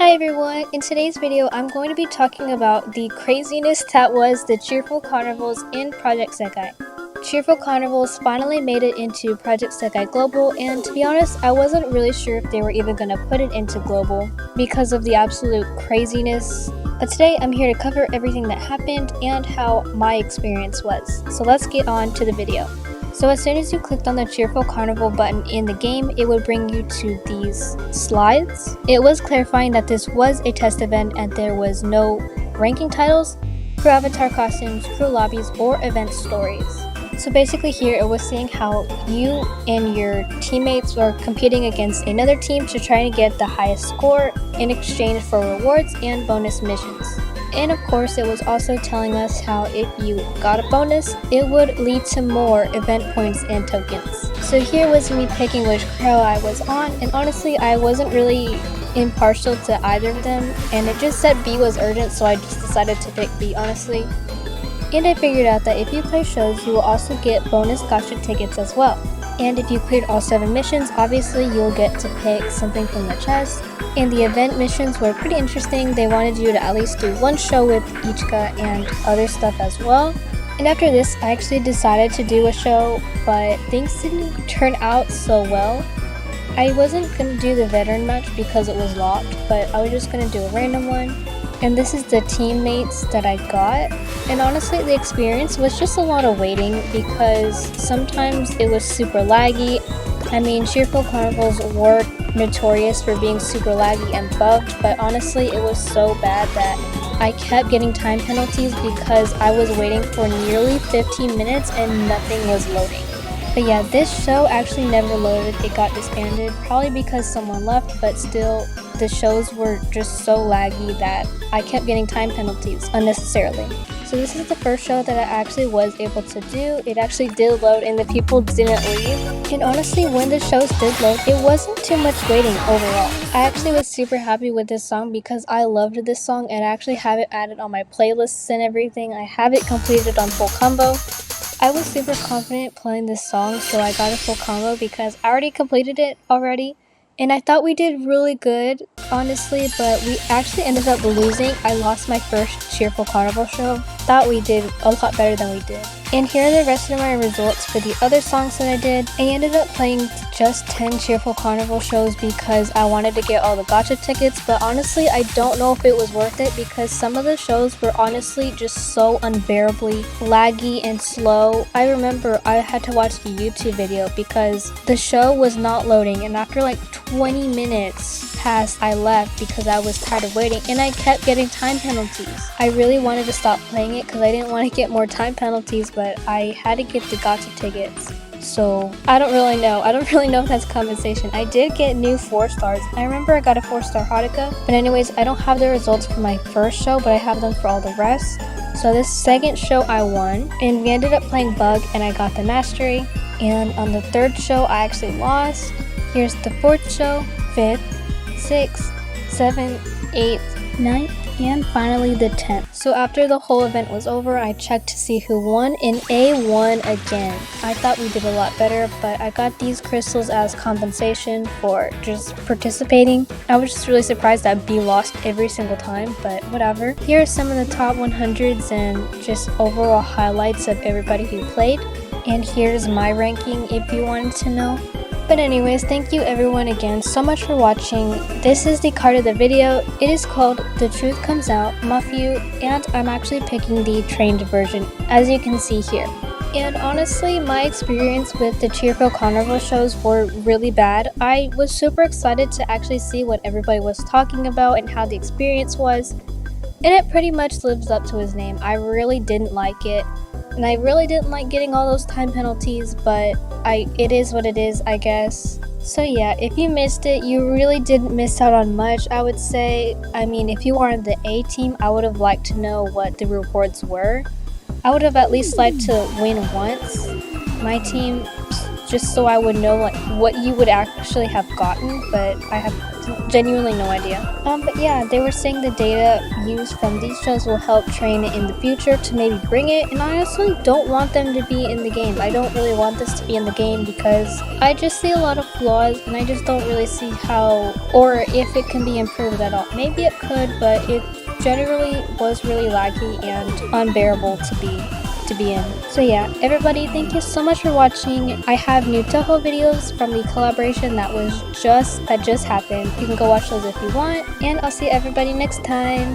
Hi everyone, in today's video I'm going to be talking about the craziness that was the Cheerful Carnivals in Project Sekai. Cheerful Carnivals finally made it into Project Sekai Global, and to be honest, I wasn't really sure if they were even going to put it into Global because of the absolute craziness. But today I'm here to cover everything that happened and how my experience was. So let's get on to the video. So as soon as you clicked on the Cheerful Carnival button in the game, it would bring you to these slides. It was clarifying that this was a test event and there was no ranking titles, crew avatar costumes, crew lobbies, or event stories. So basically here it was saying how you and your teammates were competing against another team to try to get the highest score in exchange for rewards and bonus missions. And of course it was also telling us how if you got a bonus, it would lead to more event points and tokens. So here was me picking which crew I was on, and honestly I wasn't really impartial to either of them, and it just said B was urgent, so I just decided to pick B honestly. And I figured out that if you play shows, you will also get bonus gacha tickets as well. And if you cleared all 7 missions, obviously you'll get to pick something from the chest. And the event missions were pretty interesting. They wanted you to at least do one show with Pjsk and other stuff as well. And after this, I actually decided to do a show, but things didn't turn out so well. I wasn't going to do the veteran match because it was locked, but I was just going to do a random one. And this is the teammates that I got. And honestly, the experience was just a lot of waiting because sometimes it was super laggy. I mean, Cheerful Carnivals were notorious for being super laggy and bugged, but honestly, it was so bad that I kept getting time penalties because I was waiting for nearly 15 minutes and nothing was loading. But yeah, this show actually never loaded. It got disbanded, probably because someone left, but still, the shows were just so laggy that I kept getting time penalties unnecessarily. So this is the first show that I actually was able to do. It actually did load and the people didn't leave. And honestly, when the shows did load, it wasn't too much waiting overall. I actually was super happy with this song because I loved this song and I actually have it added on my playlists and everything. I have it completed on full combo. I was super confident playing this song, so I got a full combo because I already completed it already. And I thought we did really good, honestly, but we actually ended up losing. I lost my first Cheerful Carnival show. Thought we did a lot better than we did. And here are the rest of my results for the other songs that I did. I ended up playing just 10 Cheerful Carnival shows because I wanted to get all the gacha tickets, but honestly I don't know if it was worth it because some of the shows were honestly just so unbearably laggy and slow. I remember I had to watch the YouTube video because the show was not loading, and after like 20 minutes passed I left because I was tired of waiting and I kept getting time penalties. I really wanted to stop playing it because I didn't want to get more time penalties, but I had to get the gacha tickets. So I don't really know if that's compensation. I did get new 4 stars. I remember I got a 4-star Haruka, but anyways, I don't have the results for my first show, but I have them for all the rest. So this second show I won, and we ended up playing Bug and I got the mastery. And on the third show I actually lost. Here's the 4th show, 5th, 6th, 7th, 8th, 9th, and finally the 10th. So after the whole event was over, I checked to see who won, and A won again. I thought we did a lot better, but I got these crystals as compensation for just participating. I was just really surprised that B lost every single time, but whatever. Here are some of the top 100s and just overall highlights of everybody who played. And here's my ranking if you wanted to know. But anyways, thank you everyone again so much for watching. This is the card of the video. It is called The Truth Comes Out, Mafew, and I'm actually picking the trained version, as you can see here. And honestly, my experience with the Cheerful Carnival shows were really bad. I was super excited to actually see what everybody was talking about and how the experience was. And it pretty much lives up to its name. I really didn't like it. And I really didn't like getting all those time penalties, but it is what it is, I guess. So yeah, if you missed it, you really didn't miss out on much, I would say. I mean, if you were on the A team, I would have liked to know what the rewards were. I would have at least liked to win once, my team, just so I would know like what you would actually have gotten, but I have genuinely no idea. But yeah, they were saying the data used from these shows will help train it in the future to maybe bring it, and I honestly don't want them to be in the game. I don't really want this to be in the game because I just see a lot of flaws, and I just don't really see how or if it can be improved at all. Maybe it could, but it generally was really laggy and unbearable to be in. So yeah, everybody, thank you so much for watching. I have new Toho videos from the collaboration that just happened. You can go watch those if you want, and I'll see everybody next time.